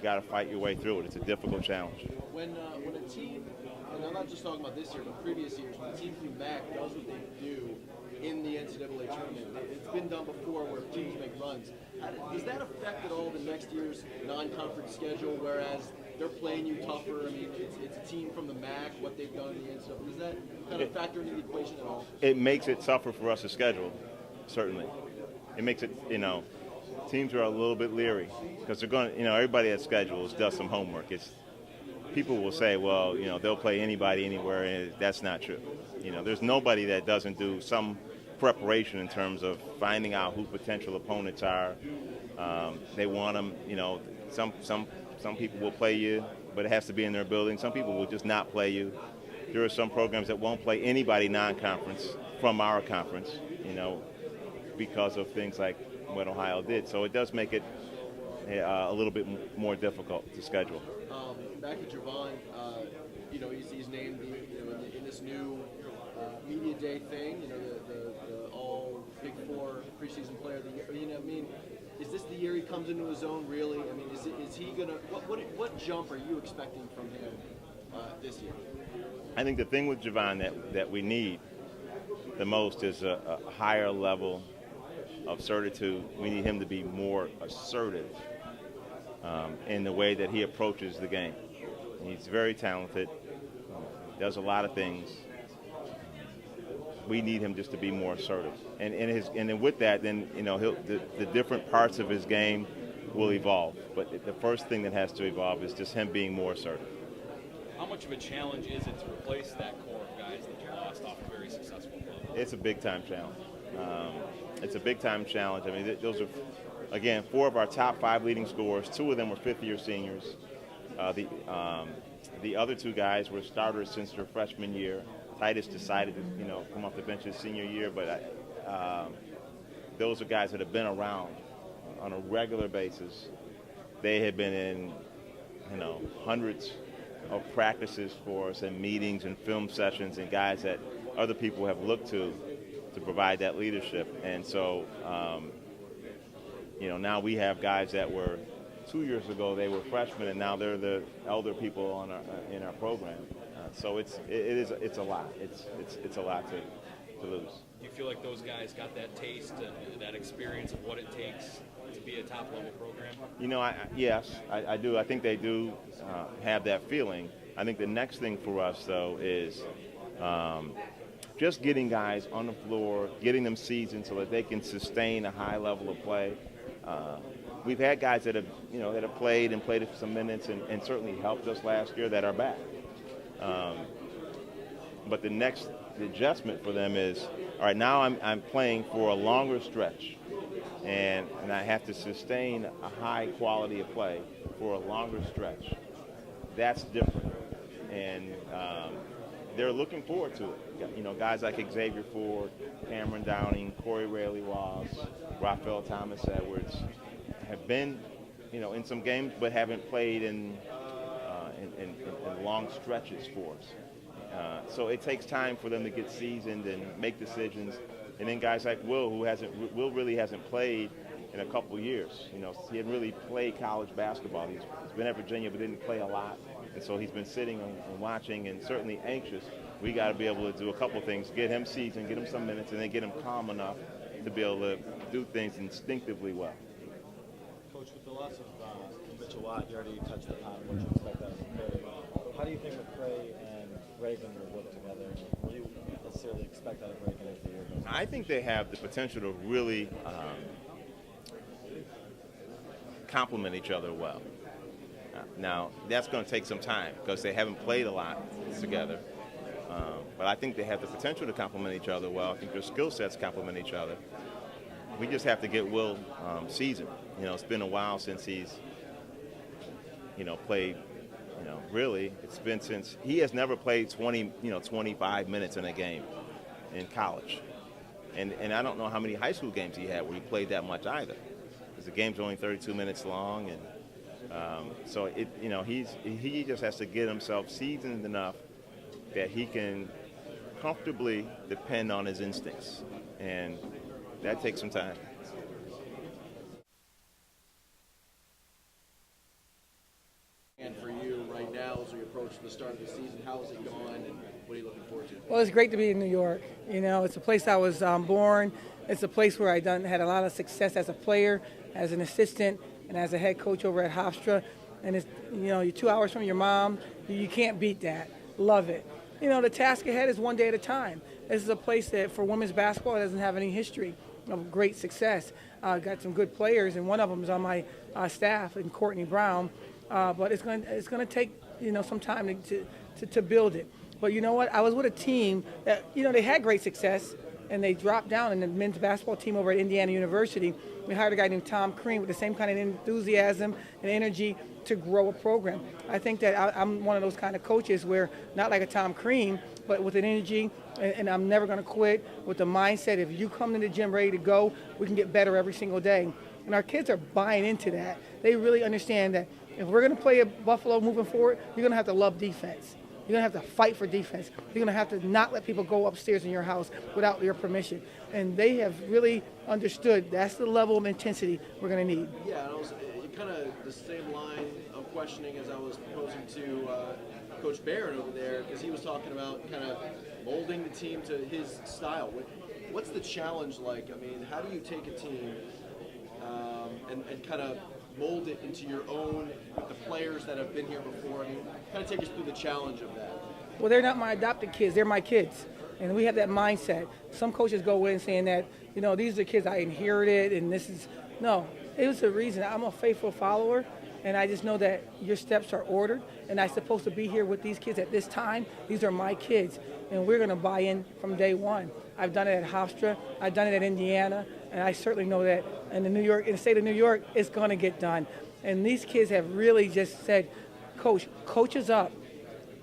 got to fight your way through it. It's a difficult challenge. When a team, and I'm not just talking about this year, but previous years, when a team from MAC does what they do in the NCAA tournament, it's been done before where teams make runs. Does that affect at all the next year's non-conference schedule, whereas they're playing you tougher? I mean, it's a team from the MAC, what they've done in the NCAA. Does that kind of factor into the equation at all? It makes it tougher for us to schedule, certainly. It makes it, teams are a little bit leery because they're going to, everybody that schedules does some homework. People will say, well, they'll play anybody anywhere, and that's not true. There's nobody that doesn't do some preparation in terms of finding out who potential opponents are. They want them, some people will play you, but it has to be in their building. Some people will just not play you. There are some programs that won't play anybody non-conference from our conference, because of things like what Ohio did. So it does make it a little bit more difficult to schedule. Back to Javon, he's named in this new media day thing, the all Big Four preseason player of the year. Is this the year he comes into his own? Really? Is he gonna? What jump are you expecting from him this year? I think the thing with Javon that we need the most is a higher level of certitude. We need him to be more assertive in the way that he approaches the game. He's very talented, does a lot of things. We need him just to be more assertive, and then with that, then the different parts of his game will evolve. But the first thing that has to evolve is just him being more assertive. How much of a challenge is it to replace that core of guys that you lost off a very successful club? It's a big-time challenge. It's a big-time challenge. Those are, again, 4 of our top 5 leading scorers. 2 of them were fifth-year seniors. The other 2 guys were starters since their freshman year. Titus decided to, come off the bench his senior year, but those are guys that have been around on a regular basis. They have been in, hundreds of practices for us and meetings and film sessions, and guys that other people have looked to provide that leadership. And so, now we have guys that were 2 years ago, they were freshmen, and now they're the elder people in our program. So it's a lot. It's a lot to lose. Do you feel like those guys got that taste and that experience of what it takes to be a top-level program? Yes, I do. I think they do have that feeling. I think the next thing for us, though, is just getting guys on the floor, getting them seasoned so that they can sustain a high level of play. We've had guys that have played some minutes and certainly helped us last year that are back. But the adjustment for them is, all right, now I'm playing for a longer stretch, and I have to sustain a high quality of play for a longer stretch. That's different, and they're looking forward to it. Guys like Xavier Ford, Cameron Downing, Corey Raley-Wallace, Raphael Thomas Edwards have been, in some games, but haven't played in long stretches for us. So it takes time for them to get seasoned and make decisions. And then guys like Will really hasn't played in a couple years. He hadn't really played college basketball. He's been at Virginia but didn't play a lot. And so he's been sitting and watching and certainly anxious. We got to be able to do a couple things, get him seasoned, get him some minutes, and then get him calm enough to be able to do things instinctively well. Coach, with the loss of Mitchell Watt, you already touched upon what you expect out of McCray. How do you think McCray and Reagan will work together? What do you necessarily expect out of Reagan as the year goes on? I think they have the potential to really complement each other well. Now, that's going to take some time because they haven't played a lot together. But I think they have the potential to complement each other well. I think their skill sets complement each other. We just have to get Will seasoned. It's been a while since he's, played. Really, it's been since he has never played 25 minutes in a game in college. And I don't know how many high school games he had where he played that much either, because the game's only 32 minutes long, and so he just has to get himself seasoned enough that he can comfortably depend on his instincts, and that takes some time. as we approach the start of the season? How has it gone, and what are you looking forward to? Well, it's great to be in New York. You know, it's a place I was born. It's a place where I had a lot of success as a player, as an assistant, and as a head coach over at Hofstra. And it's, you know, you're 2 hours from your mom. You can't beat that. Love it. You know, the task ahead is one day at a time. This is a place that for women's basketball doesn't have any history of great success. Got some good players, and one of them is on my staff, and Courtney Brown. But it's going to take, you know, some time to build it. But you know what? I was with a team that, you know, they had great success, and they dropped down in the men's basketball team over at Indiana University. We hired a guy named Tom Crean with the same kind of enthusiasm and energy to grow a program. I think that I'm one of those kind of coaches where, not like a Tom Crean, but with an energy, and I'm never going to quit, with the mindset, if you come to the gym ready to go, we can get better every single day. And our kids are buying into that. They really understand that if we're going to play at Buffalo moving forward, you're going to have to love defense. You're going to have to fight for defense. You're going to have to not let people go upstairs in your house without your permission. And they have really understood that's the level of intensity we're going to need. Yeah, and also, kind of the same line of questioning as I was posing to Coach Barron over there, because he was talking about kind of molding the team to his style. What's the challenge like? I mean, how do you take a team and kind of mold it into your own with the players that have been here before? I mean, kind of take us through the challenge of that. Well, they're not my adopted kids. They're my kids. And we have that mindset. Some coaches go in saying that, you know, these are the kids I inherited, and this is – no. It was a reason. I'm a faithful follower, and I just know that your steps are ordered, and I'm supposed to be here with these kids at this time. These are my kids, and we're going to buy in from day one. I've done it at Hofstra. I've done it at Indiana, and I certainly know that in the state of New York, it's going to get done. And these kids have really just said, coach us up.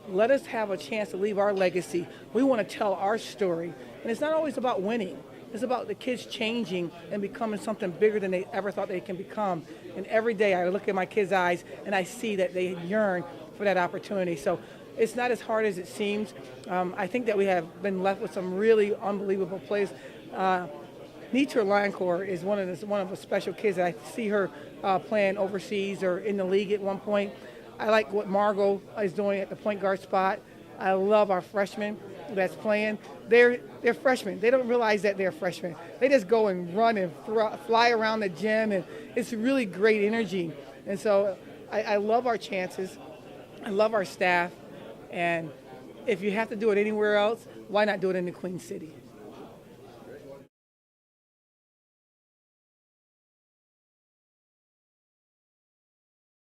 Let us have a chance to leave our legacy. We want to tell our story. And it's not always about winning. It's about the kids changing and becoming something bigger than they ever thought they can become. And every day I look at my kids' eyes and I see that they yearn for that opportunity. So it's not as hard as it seems. I think that we have been left with some really unbelievable players. Nitra Lancourt is one of the special kids that I see her playing overseas or in the league at one point. I like what Margot is doing at the point guard spot. I love our freshmen that's playing. They're freshmen. They don't realize that they're freshmen. They just go and run and fly around the gym, and it's really great energy. And so I love our chances. I love our staff. And if you have to do it anywhere else, why not do it in the Queen City?